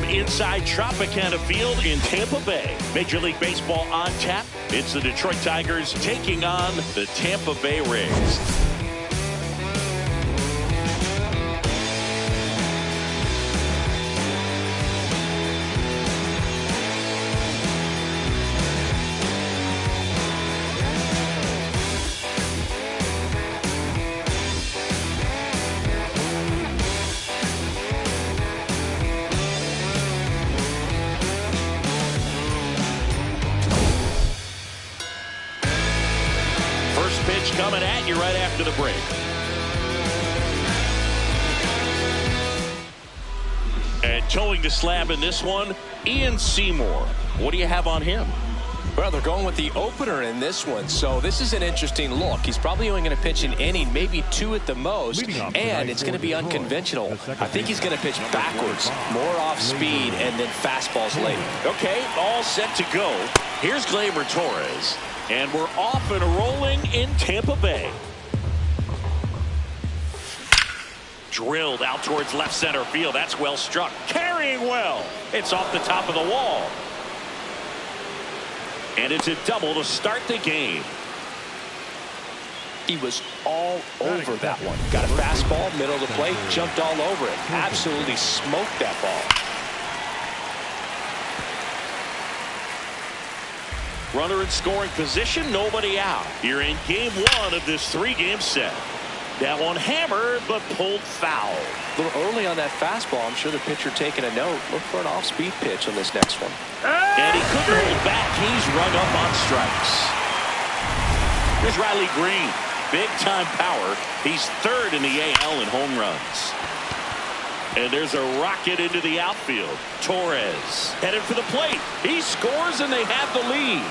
inside Tropicana Field in Tampa Bay. Major League Baseball on tap. It's the Detroit Tigers taking on the Tampa Bay Rays. Pitch coming at you right after the break. And towing the slab in this one, Ian Seymour. What do you have on him? Well, they're going with the opener in this one, so this is an interesting look. He's probably only going to pitch an inning, maybe two at the most, and it's going to be unconventional. I think he's going to pitch backwards, more off speed, and then fastballs late. Okay, all set to go. Here's Gleyber Torres. And we're off and rolling in Tampa Bay. Drilled out towards left center field. That's well struck. Carrying well. It's off the top of the wall. And it's a double to start the game. He was all over that one. Got a fastball, middle of the plate, jumped all over it. Absolutely smoked that ball. Runner in scoring position, nobody out. You're in game one of this three-game set. That one hammered, but pulled foul. A little early on that fastball. I'm sure the pitcher taking a note. Look for an off-speed pitch on this next one. And he couldn't hold back. He's rung up on strikes. Here's Riley Green. Big-time power. He's third in the AL in home runs. And there's a rocket into the outfield. Torres headed for the plate. He scores and they have the lead.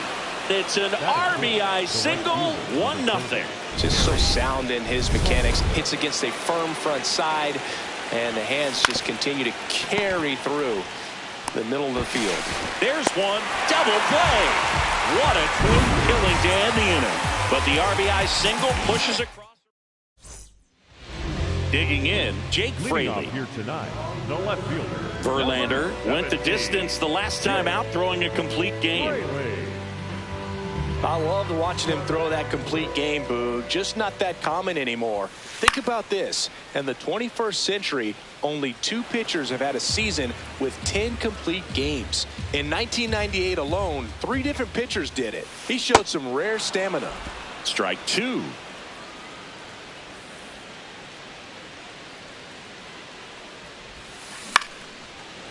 It's an RBI single, 1-0. Just so sound in his mechanics. Hits against a firm front side, and the hands just continue to carry through the middle of the field. There's one, double play. What a quick killing to end the inning. But the RBI single pushes across. Digging in, Jake Fraley. Here tonight, the left fielder. Verlander went the distance the last time out, throwing a complete game. I loved watching him throw that complete game, Boo. Just not that common anymore. Think about this. In the 21st century, only 2 pitchers have had a season with 10 complete games. In 1998 alone, 3 different pitchers did it. He showed some rare stamina. Strike 2.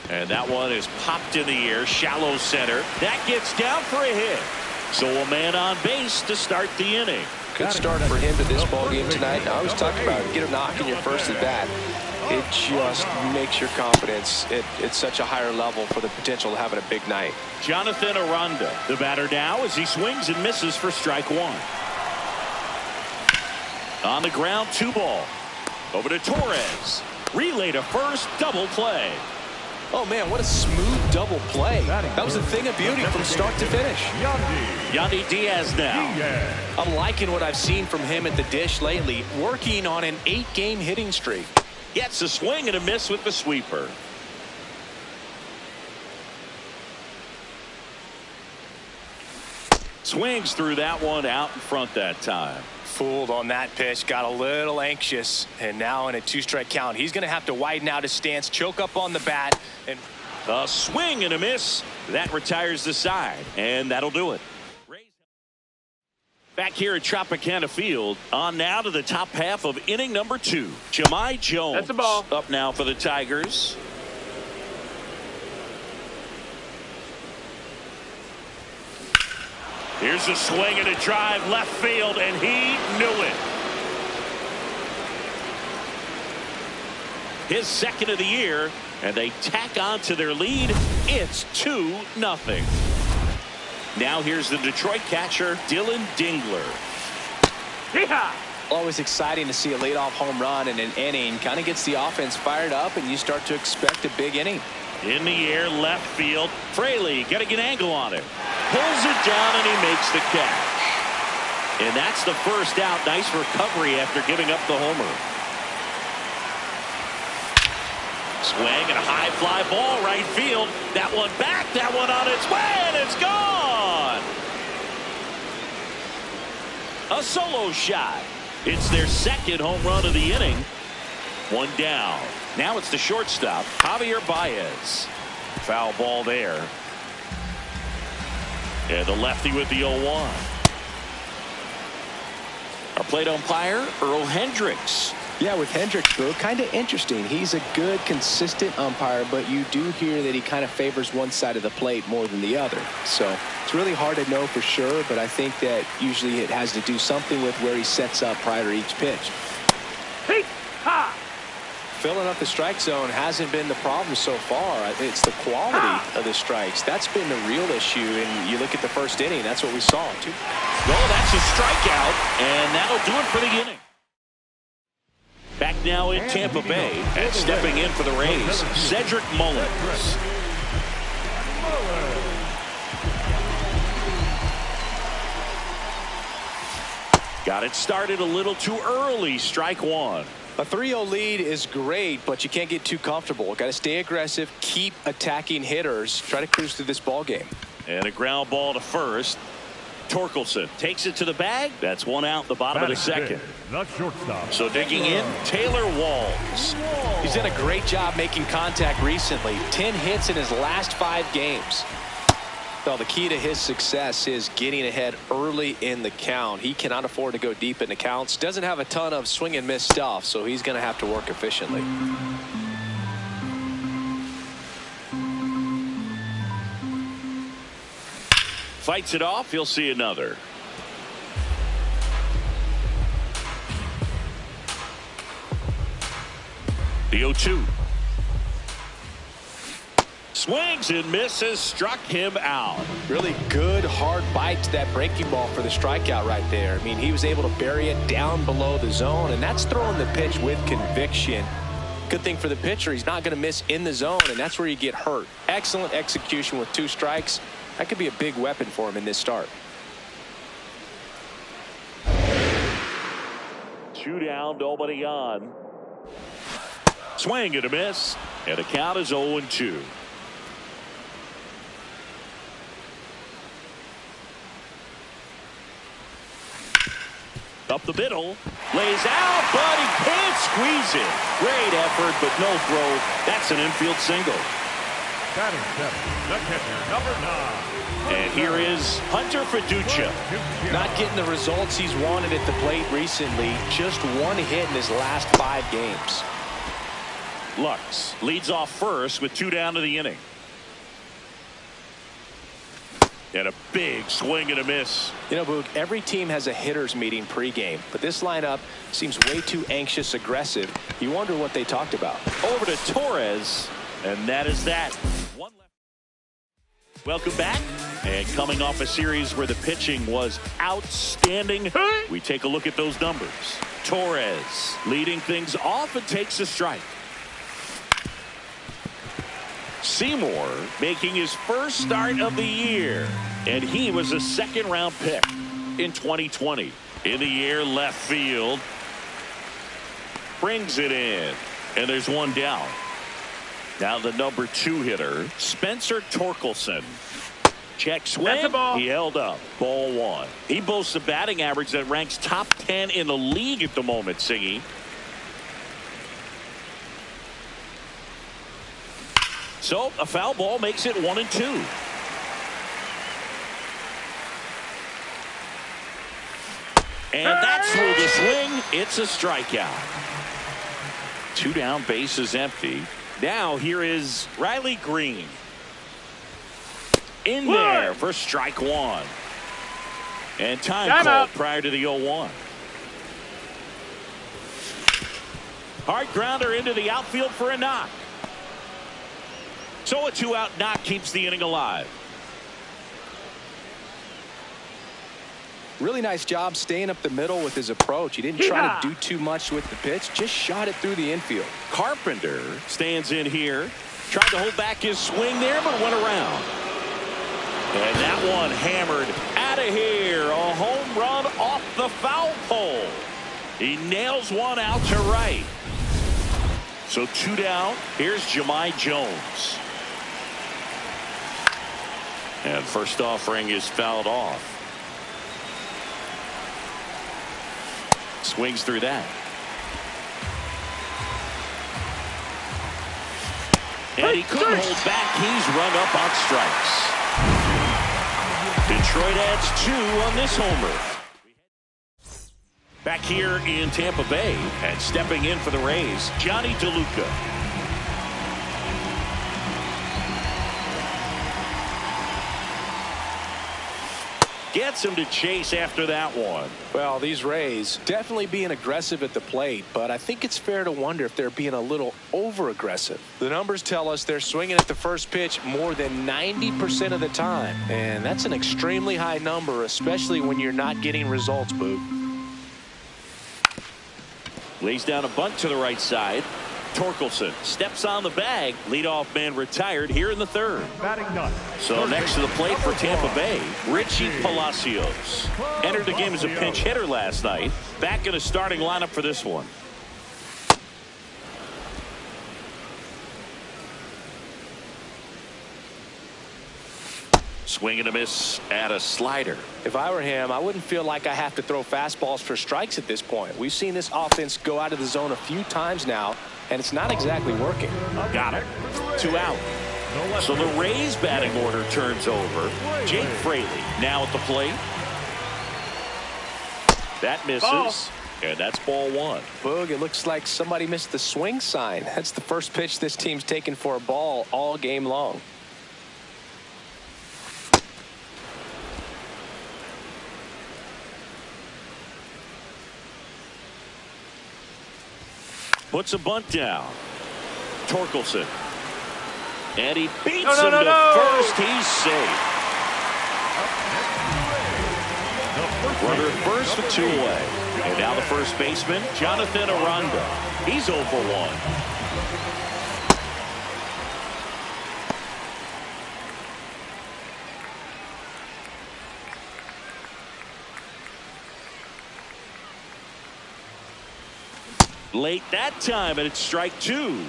And that one is popped in the air, shallow center. That gets down for a hit. So a man on base to start the inning. Good start for him to this ball game tonight. I was talking about get a knock in your first at bat. It just makes your confidence at such a higher level for the potential of having a big night. Jonathan Aranda, the batter now as he swings and misses for strike 1. On the ground, 2 ball. Over to Torres. Relay to first, double play. Oh, man, what a smooth double play. That was a thing of beauty from start to finish. Yandy Diaz now. I'm liking what I've seen from him at the dish lately, working on an 8-game hitting streak. Gets a swing and a miss with the sweeper. Swings through that one out in front that time. Fooled on that pitch, got a little anxious, and now in a 2-strike count, he's going to have to widen out his stance, choke up on the bat, and a swing and a miss. That retires the side, and that'll do it. Back here at Tropicana Field, on now to the top half of inning number 2. Jahmai Jones. That's a ball. Up now for the Tigers. Here's a swing and a drive left field, and he knew it. His second of the year, and they tack on to their lead. It's 2-0. Now here's the Detroit catcher, Dylan Dingler. Yeehaw! Always exciting to see a leadoff home run in an inning. Kind of gets the offense fired up, and you start to expect a big inning. In the air, left field. Fraley getting an angle on it. Pulls it down, and he makes the catch. And that's the first out. Nice recovery after giving up the homer. Swing and a high fly ball right field. That one back, that one on its way, and it's gone. A solo shot. It's their second home run of the inning. One down. Now it's the shortstop, Javier Baez. Foul ball there. And the lefty with the 0-1. Our plate umpire, Earl Hendricks. Yeah, with Hendricks, Boo, kind of interesting. He's a good, consistent umpire, but you do hear that he kind of favors one side of the plate more than the other. So it's really hard to know for sure, but I think that usually it has to do something with where he sets up prior to each pitch. Hey, ha! Filling up the strike zone hasn't been the problem so far. It's the quality of the strikes. That's been the real issue. And you look at the first inning, that's what we saw, too. Well, that's a strikeout, and that'll do it for the inning. Back now in Tampa Bay, and stepping in for the Rays, Cedric Mullins. Got it started a little too early. Strike one. A 3-0 lead is great, but you can't get too comfortable. Got to stay aggressive, keep attacking hitters, try to cruise through this ball game. And a ground ball to first. Torkelson takes it to the bag. That's one out, the bottom of the second. Not shortstop. So digging in, Taylor Walls. He's done a great job making contact recently. 10 hits in his last 5 games. Well, the key to his success is getting ahead early in the count. He cannot afford to go deep in the counts. Doesn't have a ton of swing and miss stuff, so he's going to have to work efficiently. Fights it off. He'll see another. The 0-2. Swings and misses, struck him out. Really good hard bite to that breaking ball for the strikeout right there. I mean, he was able to bury it down below the zone, and that's throwing the pitch with conviction. Good thing for the pitcher, he's not going to miss in the zone, and that's where you get hurt. Excellent execution with 2 strikes. That could be a big weapon for him in this start. 2 down, nobody on. Swing and a miss, and the count is 0-2. Up the middle, lays out, but he can't squeeze it. Great effort, but no throw. That's an infield single. Batting 7, the catcher, number 9. And here is Hunter Fiducia. Not getting the results he's wanted at the plate recently. Just 1 hit in his last 5 games. Lux leads off first with 2 down to the inning. And a big swing and a miss. You know, Boog, every team has a hitters meeting pregame, but this lineup seems way too anxious, aggressive. You wonder what they talked about. Over to Torres, and that is that. One left. Welcome back. And coming off a series where the pitching was outstanding, we take a look at those numbers. Torres leading things off and takes a strike. Seymour making his first start of the year, and he was a 2nd-round pick in 2020. In the air, left field, brings it in, and there's 1 down. Now the number 2 hitter, Spencer Torkelson. Check swing. He held up. Ball 1. He boasts a batting average that ranks top 10 in the league at the moment, Singy. So a foul ball makes it 1-2. And that's through the swing. It's a strikeout. 2 down, base is empty. Now here is Riley Green. In there for strike 1. And time called prior to the 0-1. Hard grounder into the outfield for a knock. So a 2-out knock keeps the inning alive. Really nice job staying up the middle with his approach. He didn't try to do too much with the pitch, just shot it through the infield. Carpenter stands in here. Tried to hold back his swing there, but went around. And that one hammered out of here. A home run off the foul pole. He nails one out to right. So 2 down. Here's Jahmai Jones. And first offering is fouled off. Swings through that. And he couldn't hold back. He's rung up on strikes. Detroit adds 2 on this homer. Back here in Tampa Bay, and stepping in for the Rays, Johnny DeLuca. Gets him to chase after that one. Well, these Rays definitely being aggressive at the plate, but I think it's fair to wonder if they're being a little over-aggressive. The numbers tell us they're swinging at the first pitch more than 90% of the time, and that's an extremely high number, especially when you're not getting results, Boog. Lays down a bunt to the right side. Torkelson steps on the bag. Leadoff man retired here in the third. Batting ninth. So next to the plate for Tampa Bay, Richie Palacios. Entered the game as a pinch hitter last night. Back in the starting lineup for this one. Swing and a miss at a slider. If I were him, I wouldn't feel like I have to throw fastballs for strikes at this point. We've seen this offense go out of the zone a few times now, and it's not exactly working. Got it. 2 out. So the Rays batting order turns over. Jake Fraley now at the plate. That misses. And that's ball 1. Boog, it looks like somebody missed the swing sign. That's the first pitch this team's taken for a ball all game long. Puts a bunt down. Torkelson. And he beats him to first. He's safe. Runner at first with 2 away. And now the first baseman, Jonathan Aranda. He's 0 for 1. Late that time, and it's strike 2.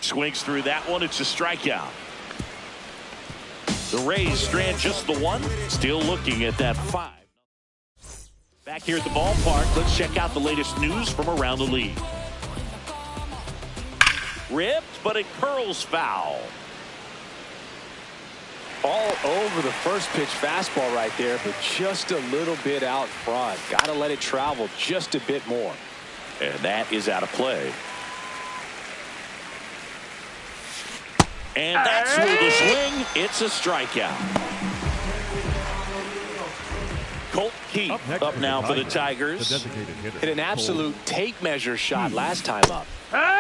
Swings through that one. It's a strikeout. The Rays strand just the 1. Still looking at that 5. Back here at the ballpark, let's check out the latest news from around the league. Ripped, but it curls foul. All over the first pitch fastball right there, but just a little bit out front. Got to let it travel just a bit more. And that is out of play. And that's smooth a swing. It's a strikeout. Colt Keith up now for the Tigers. Hit an absolute tape measure shot last time up.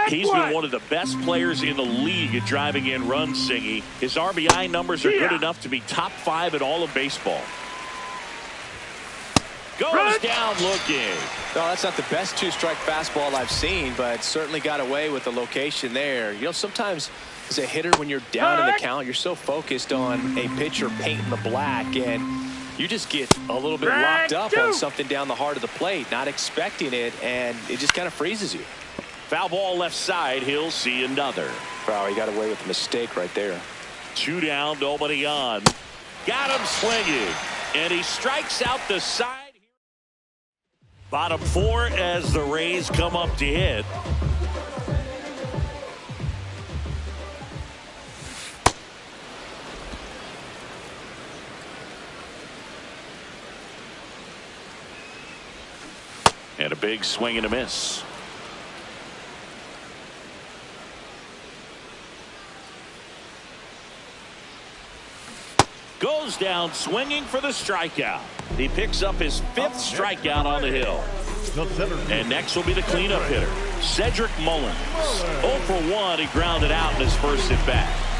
He's been one of the best players in the league at driving in runs, Singy. His RBI numbers are good enough to be top 5 in all of baseball. Goes down looking. No, that's not the best 2-strike fastball I've seen, but certainly got away with the location there. You know, sometimes as a hitter, when you're down in the count, you're so focused on a pitcher painting the black, and you just get a little bit locked up on something down the heart of the plate, not expecting it, and it just kind of freezes you. Foul ball left side. He'll see another. Wow, he got away with a mistake right there. 2 down, nobody on. Got him swinging, and he strikes out the side. Bottom 4 as the Rays come up to hit. And a big swing and a miss. Goes down swinging for the strikeout. He picks up his 5th strikeout on the hill. And next will be the cleanup hitter, Cedric Mullins. 0 for 1. He grounded out in his first at bat.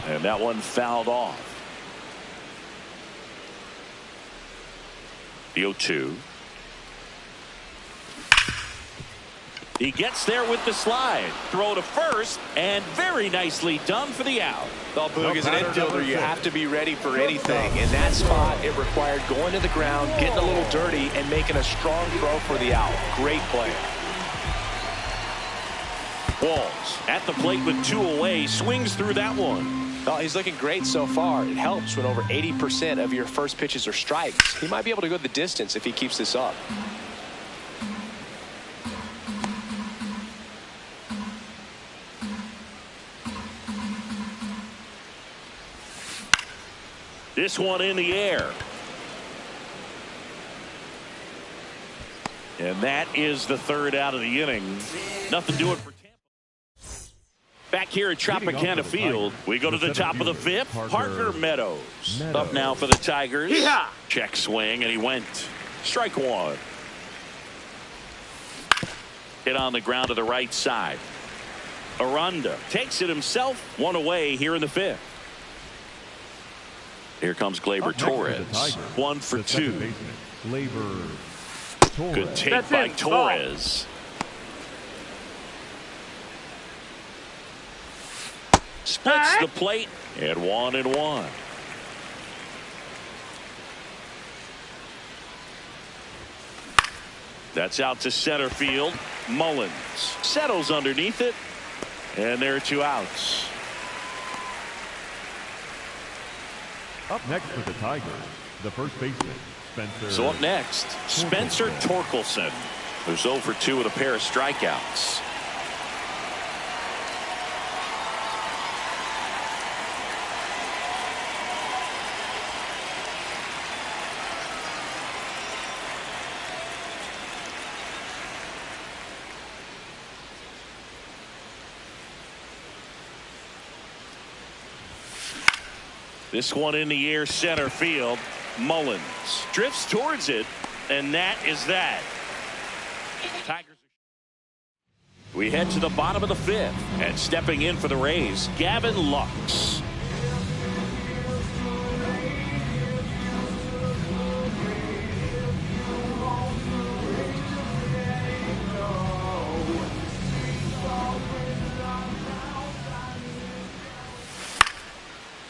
And And that one fouled off. The 0-2. He gets there with the slide. Throw to first, and very nicely done for the out. Well, Boog, as an infielder, you have to be ready for anything. In that spot, it required going to the ground, getting a little dirty, and making a strong throw for the out. Great play. Walls at the plate with 2 away, swings through that one. Well, he's looking great so far. It helps when over 80% of your first pitches are strikes. He might be able to go the distance if he keeps this up. This one in the air. And that is the 3rd out of the inning. Nothing doing for Tampa. Back here at Tropicana Field, we go to the top of the 5th. Parker Meadows up now for the Tigers. Yeah. Check swing, and he went. Strike 1. Hit on the ground to the right side. Aranda takes it himself. 1 away here in the 5th. Here comes Gleyber Torres. 1 for 2. Good take by Torres. Splits the plate at 1-1. That's out to center field. Mullins settles underneath it, and there are 2 outs. Up next for the Tigers, the first baseman, Spencer. So up next, Spencer Torkelson, who's 0 for 2 with a pair of strikeouts. This one in the air, center field. Mullins drifts towards it, and that is that. Tigers. We head to the bottom of the 5th, and stepping in for the Rays, Gavin Lux.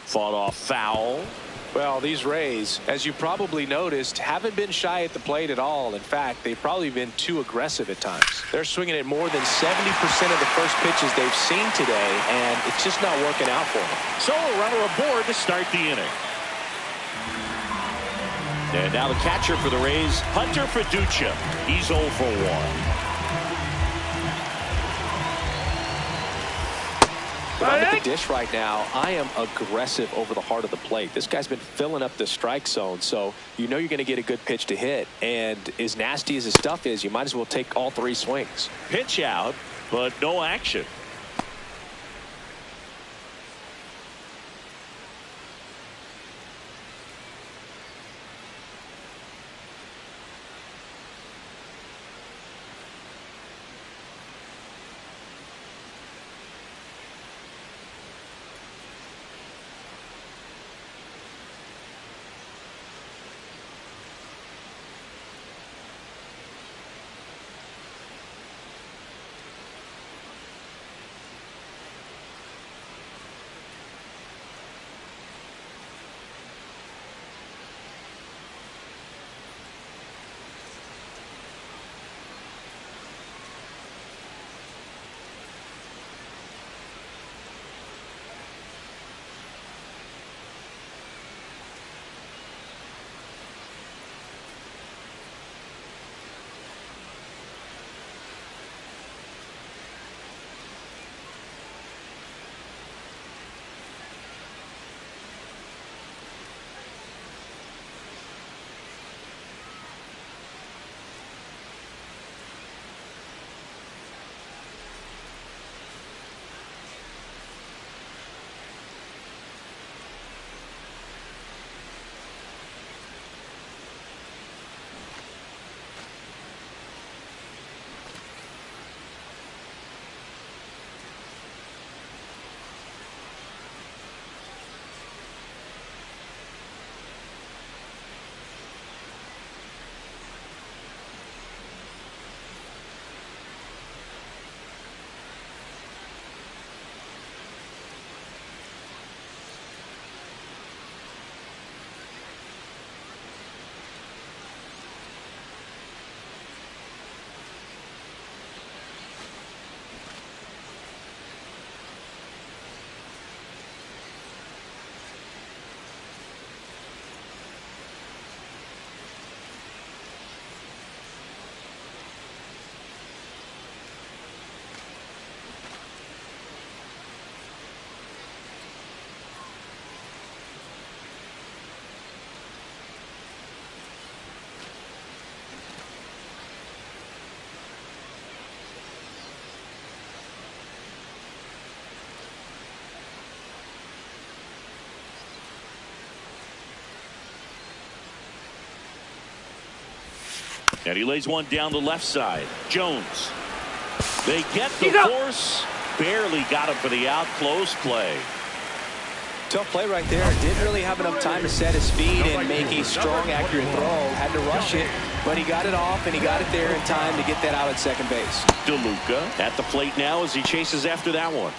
Fought off foul. Well, these Rays, as you probably noticed, haven't been shy at the plate at all. In fact, they've probably been too aggressive at times. They're swinging at more than 70% of the first pitches they've seen today, and it's just not working out for them. So a runner aboard to start the inning. And now the catcher for the Rays, Hunter Fiducia. He's 0 for 1. When I'm at the dish right now, I am aggressive over the heart of the plate. This guy's been filling up the strike zone, so you know you're going to get a good pitch to hit. And as nasty as his stuff is, you might as well take all 3 swings. Pitch out, but no action. And he lays one down the left side. Jones. They get the force. Barely got him for the out. Close play. Tough play right there. Didn't really have enough time to set his feet and make a strong, accurate throw. Had to rush it, but he got it off, and he got it there in time to get that out at second base. DeLuca at the plate now as he chases after that one.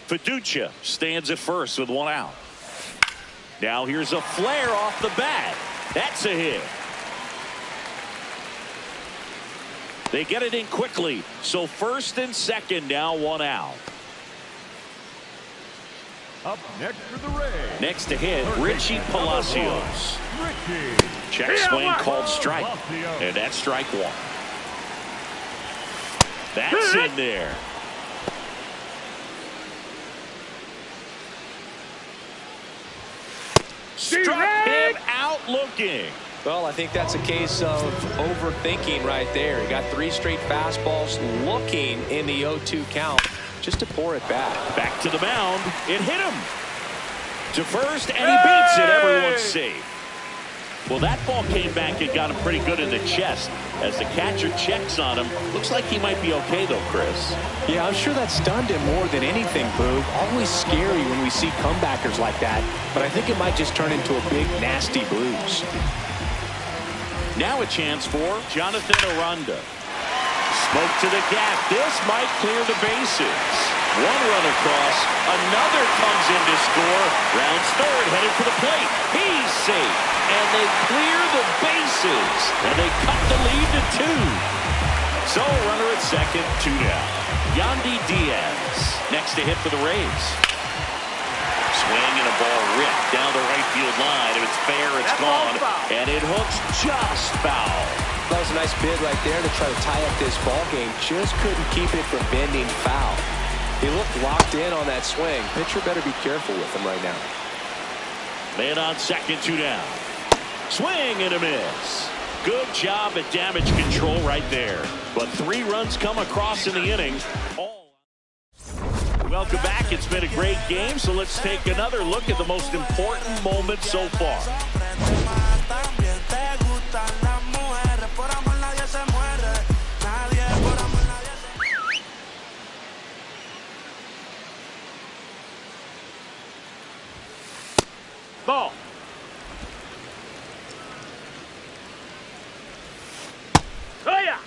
Fiducia stands at first with one out. Now here's a flare off the bat. That's a hit. They get it in quickly. So first and second now, one out. Up next for the Rays. Next to hit, Richie Palacios. Check swing called strike. And that's strike one. That's in there. Struck him out looking. Well, I think that's a case of overthinking right there. He got 3 straight fastballs looking in the 0-2 count just to pour it back. Back to the mound. It hit him to first, and he beats it. Everyone's safe. Well, that ball came back and got him pretty good in the chest. As the catcher checks on him, looks like he might be okay, though, Chris. Yeah, I'm sure that stunned him more than anything, Boog. Always scary when we see comebackers like that, but I think it might just turn into a big, nasty bruise. Now a chance for Jonathan Aranda. Smoke to the gap. This might clear the bases. One run across. Another comes in to score. Rounds third, headed for the plate. He's safe. And they clear the bases. And they cut the lead to 2. So runner at second, 2 down. Yandy Diaz next to hit for the Rays. Swing and a ball ripped down the right field line. If it's fair, it's gone. And it hooks just foul. That was a nice bid right there to try to tie up this ball game. Just couldn't keep it from bending foul. He looked locked in on that swing. Pitcher better be careful with him right now. Man on second, 2 down. Swing and a miss. Good job at damage control right there. But 3 runs come across in the inning. Welcome back. It's been a great game, so let's take another look at the most important moments so far. Ball. Oh, yeah.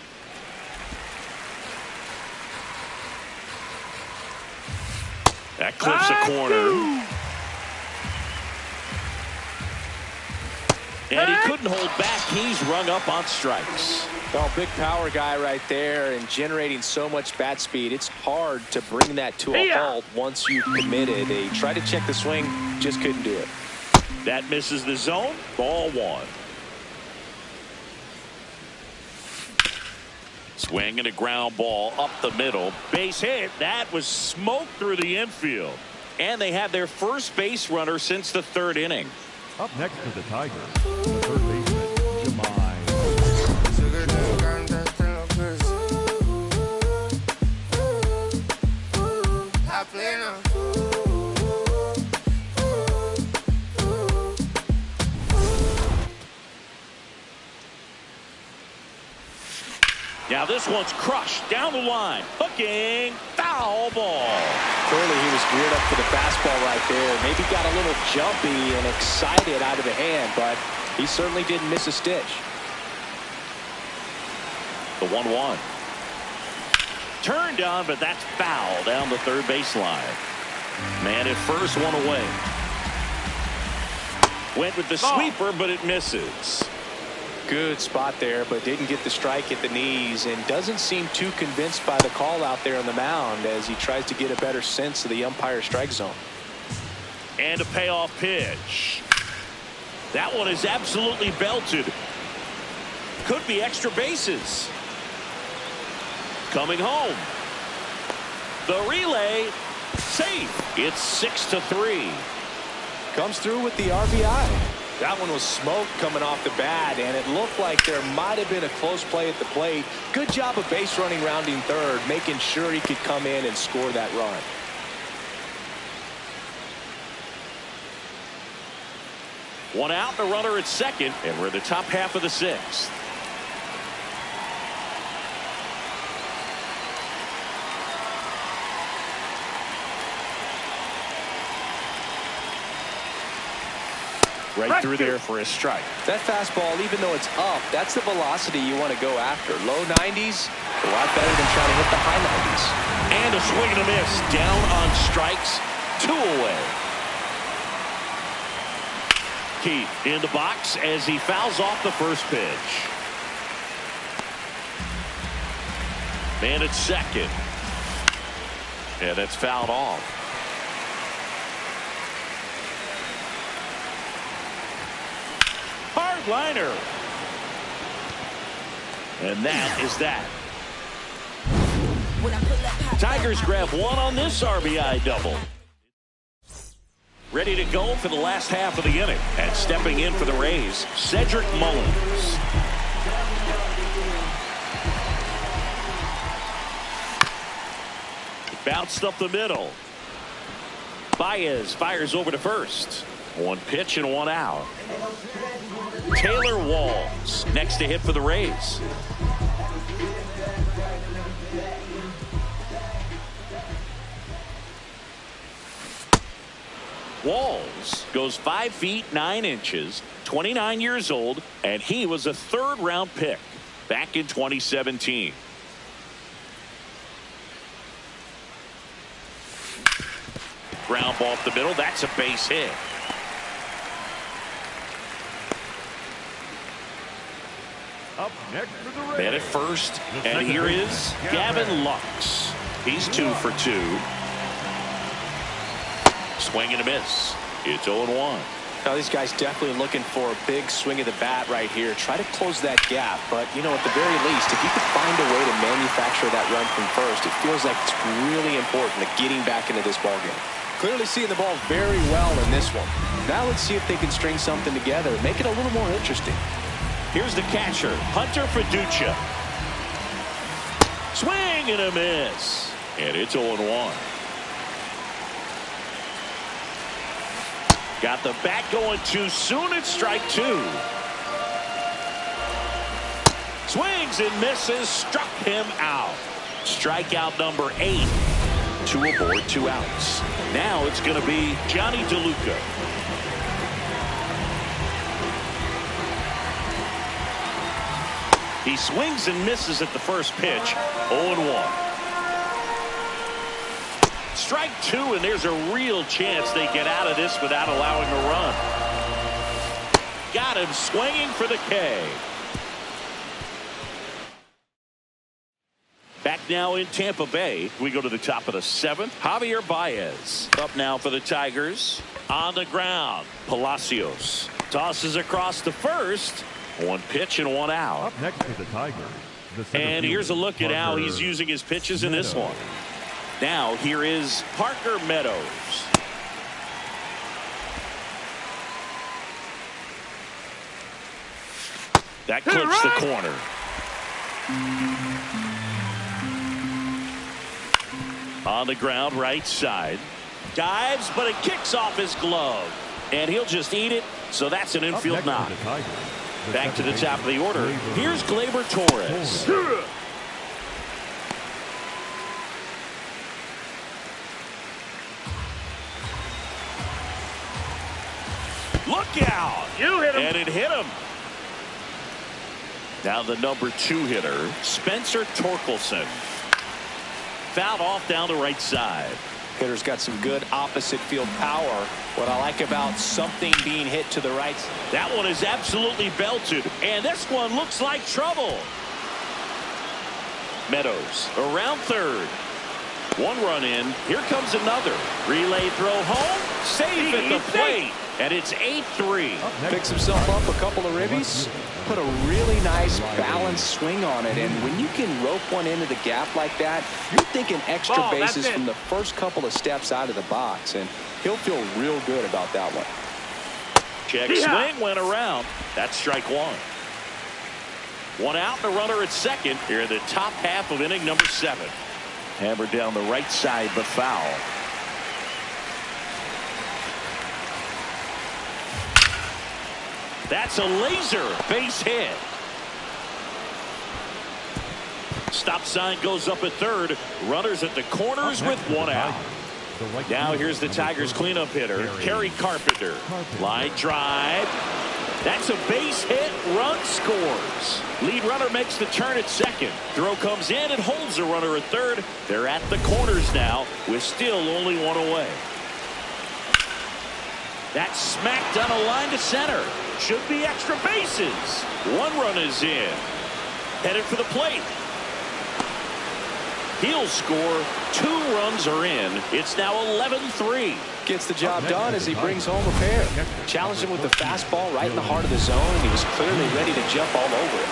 That clips a corner. And he couldn't hold back. He's rung up on strikes. Well, big power guy right there and generating so much bat speed. It's hard to bring that to a halt once you've committed. They tried to check the swing, just couldn't do it. That misses the zone. Ball 1. Swing and a ground ball up the middle. Base hit. That was smoked through the infield. And they had their first base runner since the 3rd inning. Up next for the Tigers, the third baseman, Jemai. Now this one's crushed down the line. Hooking. Foul ball. Clearly he was geared up for the fastball right there. Maybe got a little jumpy and excited out of the hand, but he certainly didn't miss a stitch. The 1-1. Turned on, but that's foul down the third baseline. Man at first, one away. Went with the sweeper, but it misses. Good spot there, but didn't get the strike at the knees and doesn't seem too convinced by the call out there on the mound as he tries to get a better sense of the umpire's strike zone. And a payoff pitch. That one is absolutely belted. Could be extra bases. Coming home. The relay. Safe. It's 6-3. Comes through with the RBI. That one was smoke coming off the bat, and it looked like there might have been a close play at the plate. Good job of base running, rounding third, making sure he could come in and score that run. One out, the runner at second, and we're in the top half of the sixth. Right through there for a strike. That fastball, even though it's up, that's the velocity you want to go after. Low 90s, a lot better than trying to hit the high 90s. And a swing and a miss. Down on strikes. 2 away. Keith in the box as he fouls off the first pitch. Man at second. And it's fouled off. Hard liner. And that is that. Tigers grab one on this RBI double. Ready to go for the last half of the inning. And stepping in for the Rays, Cedric Mullins. Bounced up the middle. Baez fires over to first. One pitch and one out. Taylor Walls next to hit for the Rays. Walls goes 5 feet 9 inches, 29 years old, and he was a third-round pick back in 2017. Ground ball up the middle. That's a base hit. Up next for the Rays. Man at first, and here is Gavin Lux. He's 2 for 2. Swing and a miss. It's 0-1. Now these guys definitely looking for a big swing of the bat right here. Try to close that gap, but you know, at the very least, if you could find a way to manufacture that run from first, it feels like it's really important to getting back into this ballgame. Clearly seeing the ball very well in this one. Now let's see if they can string something together, make it a little more interesting. Here's the catcher, Hunter Fiducia. Swing and a miss. And it's 0-1. Got the bat going too soon. It's strike 2. Swings and misses. Struck him out. Strikeout number 8. 2 aboard, 2 outs. Now it's going to be Johnny DeLuca. He swings and misses at the first pitch. 0-1. Strike 2, and there's a real chance they get out of this without allowing a run. Got him swinging for the K. Back now in Tampa Bay. We go to the top of the 7th. Javier Baez up now for the Tigers. On the ground, Palacios tosses across the first. 1 pitch and 1 out. Up next for the Tigers. And here's a look at how he's using his pitches in this one. Now here is Parker Meadows. That clips the corner. On the ground, right side. Dives, but it kicks off his glove. And he'll just eat it, so that's an infield knock. Back to the top of the order. Here's Gleyber Torres. Look out! You hit him. And it hit him. Now the number 2 hitter, Spencer Torkelson. Fouled off down the right side. Hitter's got some good opposite field power. What I like about something being hit to the right. That one is absolutely belted. And this one looks like trouble. Meadows around third. 1 run in. Here comes another. Relay throw home. Safe at the plate. And it's 8-3. Picks himself up a couple of ribbies. Put a really nice balanced swing on it. And when you can rope one into the gap like that, you're thinking extra bases from the first couple of steps out of the box. And he'll feel real good about that one. Check swing went around. That's strike 1. 1 out, the runner at second. Here in the top half of inning number 7. Hammered down the right side, but foul. That's a laser base hit. Stop sign goes up at third. Runners at the corners with one out. Now here's the Tigers cleanup hitter, Kerry Carpenter. Line drive. That's a base hit. Run scores. Lead runner makes the turn at second. Throw comes in and holds the runner at third. They're at the corners now with still only one away. That's smacked on a line to center. Should be extra bases. One run is in. Headed for the plate. He'll score. 2 runs are in. It's now 11-3. Gets the job done as he brings home a pair. Challenged him with the fastball right in the heart of the zone, and he was clearly ready to jump all over it.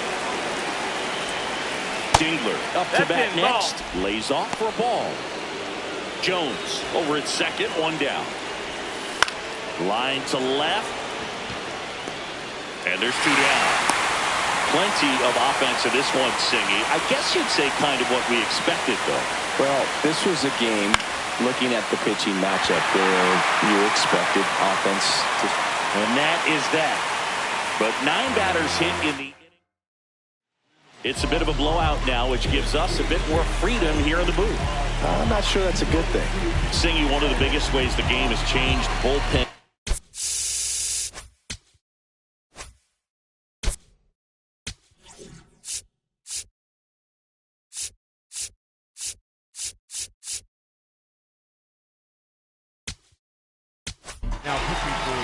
Dingler up to bat next. Lays off for a ball. Jones over at second. 1 down. Line to left. And there's 2 down. Plenty of offense in this one, Singy. I guess you'd say kind of what we expected, though. Well, this was a game, looking at the pitching matchup, where you expected offense to... And that is that. But 9 batters hit in the inning. It's a bit of a blowout now, which gives us a bit more freedom here in the booth. I'm not sure that's a good thing. Singy, one of the biggest ways the game has changed, bullpen.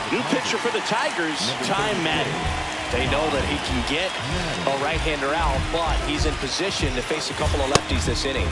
New pitcher for the Tigers, Ty Madden. They know that he can get a right-hander out, but he's in position to face a couple of lefties this inning.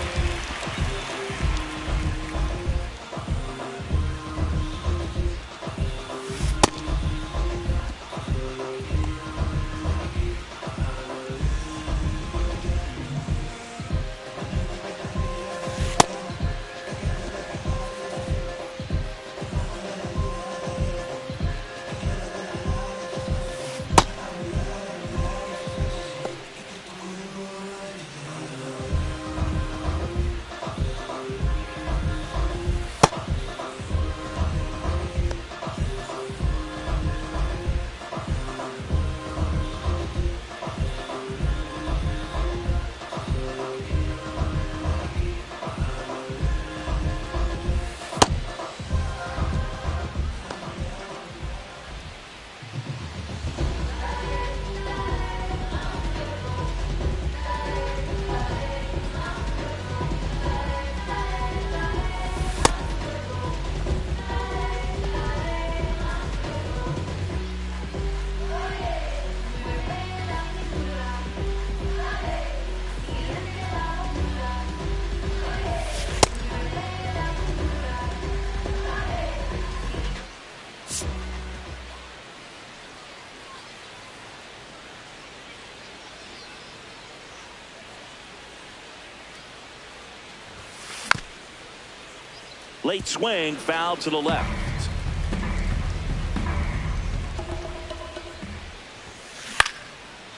Late swing, foul to the left.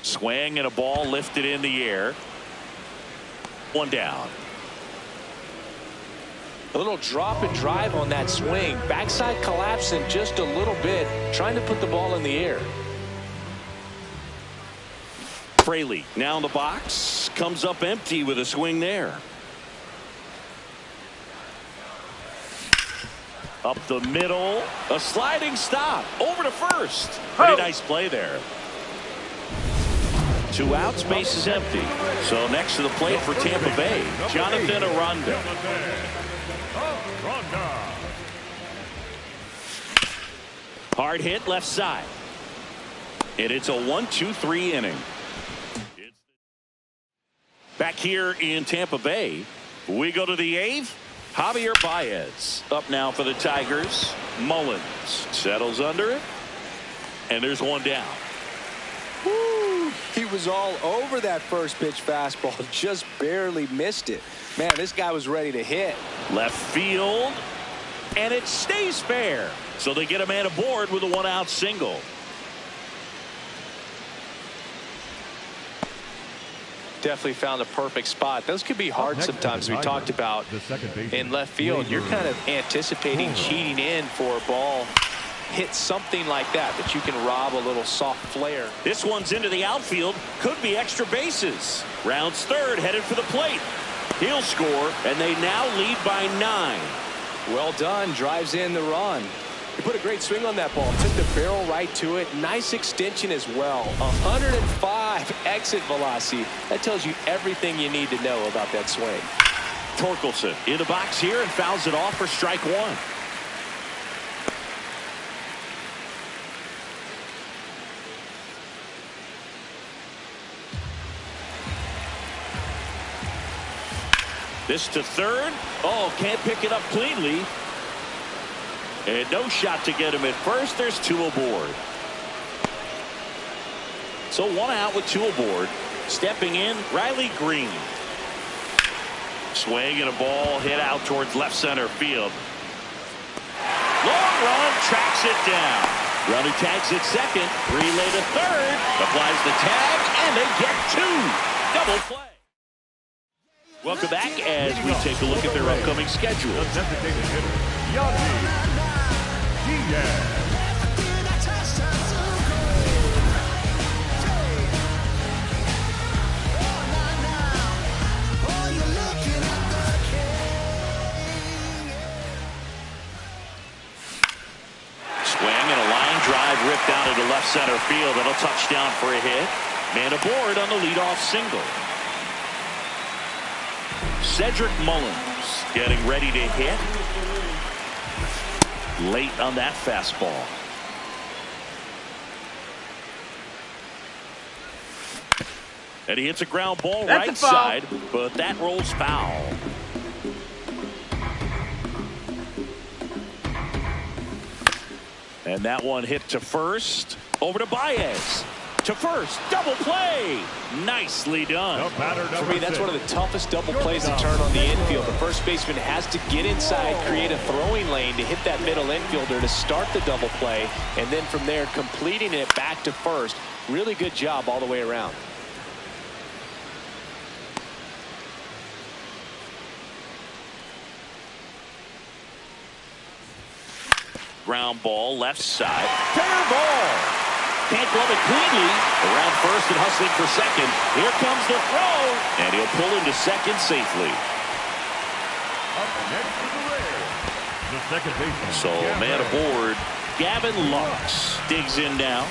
Swing and a ball lifted in the air. 1 down. A little drop and drive on that swing. Backside collapsing just a little bit, trying to put the ball in the air. Fraley now in the box. Comes up empty with a swing there. Up the middle. A sliding stop. Over to first. Pretty nice play there. 2 outs. Base is empty. So next to the plate for Tampa Bay, Jonathan Aranda. Hard hit left side. And it's a 1-2-3 inning. Back here in Tampa Bay, we go to the 8th. Javier Baez up now for the Tigers. Mullins settles under it. And there's 1 down. Woo! He was all over that first pitch fastball. Just barely missed it. Man, this guy was ready to hit. Left field. And it stays fair. So they get a man aboard with a 1-out single. Definitely found a perfect spot. Those could be hard sometimes. We talked about in left field. You're kind of anticipating cheating in for a ball hit something like that you can rob a little soft flare. This one's into the outfield. Could be extra bases. Rounds third, headed for the plate. He'll score, and they now lead by 9. Well done. Drives in the run. He put a great swing on that ball. Took the barrel right to it. Nice extension as well. 105 exit velocity. That tells you everything you need to know about that swing. Torkelson in the box here and fouls it off for strike 1. This to third. Oh, can't pick it up cleanly. And no shot to get him at first. There's 2 aboard. So 1 out with 2 aboard. Stepping in, Riley Green. Swing and a ball hit out towards left center field. Long run, tracks it down. Runner tags at second. Relay to third. Applies the tag, and they get 2. Double play. Welcome back as we take a look at their upcoming schedule. The designated hitter, Yandy Diaz. Swing and a line drive ripped out into left center field. That'll touch down for a hit. Man aboard on the leadoff single. Cedric Mullins getting ready to hit. Late on that fastball. And he hits a ground ball right side, but that rolls foul. And that one hit to first. Over to Baez. To first. Double play. Nicely done. For me, that's one of the toughest double plays to turn on the infield. The first baseman has to get inside, create a throwing lane to hit that middle infielder to start the double play. And then from there, completing it back to first. Really good job all the way around. Ground ball left side. Fair ball. Can't glove it cleanly. Around first and hustling for second. Here comes the throw. And he'll pull into second safely. Up next to the Reds, the second baseman. So man aboard. Gavin Lux digs in now.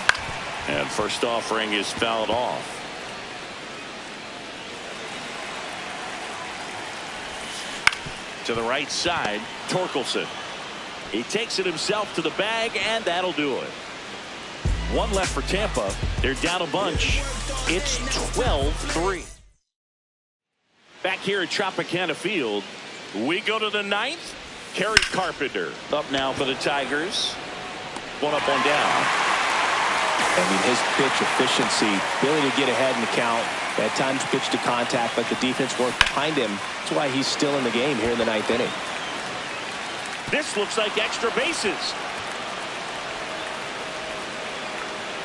And first offering is fouled off. To the right side. Torkelson. He takes it himself to the bag, and that'll do it. 1 left for Tampa. They're down a bunch. It's 12-3. Back here at Tropicana Field, we go to the 9th. Kerry Carpenter up now for the Tigers. 1 up, 1 down. I mean, his pitch efficiency, ability to get ahead in the count, at times pitch to contact, let the defense work behind him. That's why he's still in the game here in the 9th inning. This looks like extra bases.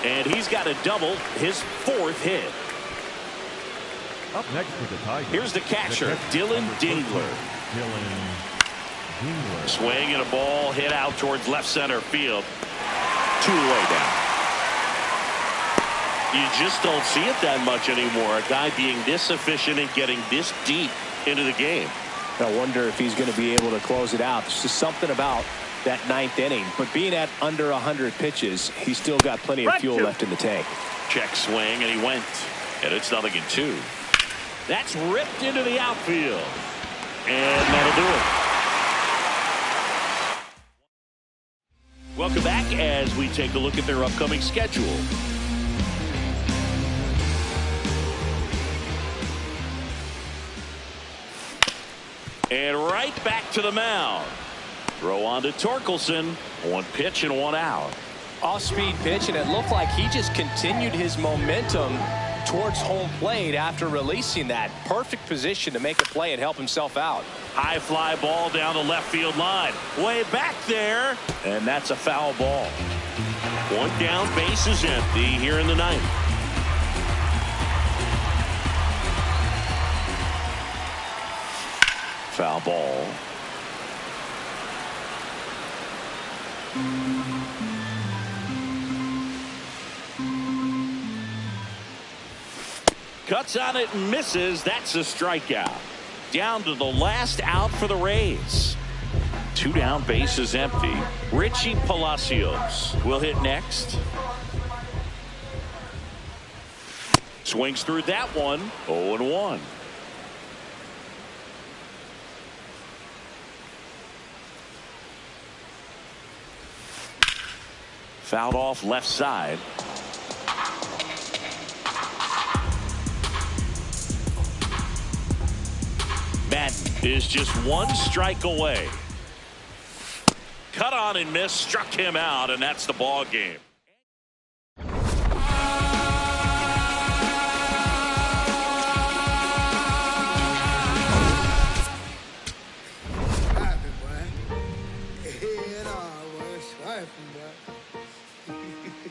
And he's got a double, his 4th hit. Up next for the Tigers. Here's the catcher, Dylan Dingler. Swing and a ball hit out towards left center field. 2 away down. You just don't see it that much anymore. A guy being this efficient and getting this deep into the game. I wonder if he's going to be able to close it out. There's just something about that 9th inning. But being at under 100 pitches, he's still got plenty of fuel left in the tank. Check swing, and he went. And it's 0-2. That's ripped into the outfield. And that'll do it. Welcome back as we take a look at their upcoming schedule. And right back to the mound. Throw on to Torkelson. 1 pitch and 1 out. Off-speed pitch, and it looked like he just continued his momentum towards home plate after releasing that. Perfect position to make a play and help himself out. High fly ball down the left field line. Way back there. And that's a foul ball. 1 down, base is empty here in the 9th. Foul ball. Cuts on it and misses. That's a strikeout. Down to the last out for the Rays. 2 down, base is empty. Richie Palacios will hit next. Swings through that one. 0-1. Fouled off left side. Madden is just 1 strike away. Cut on and miss, struck him out, and that's the ball game.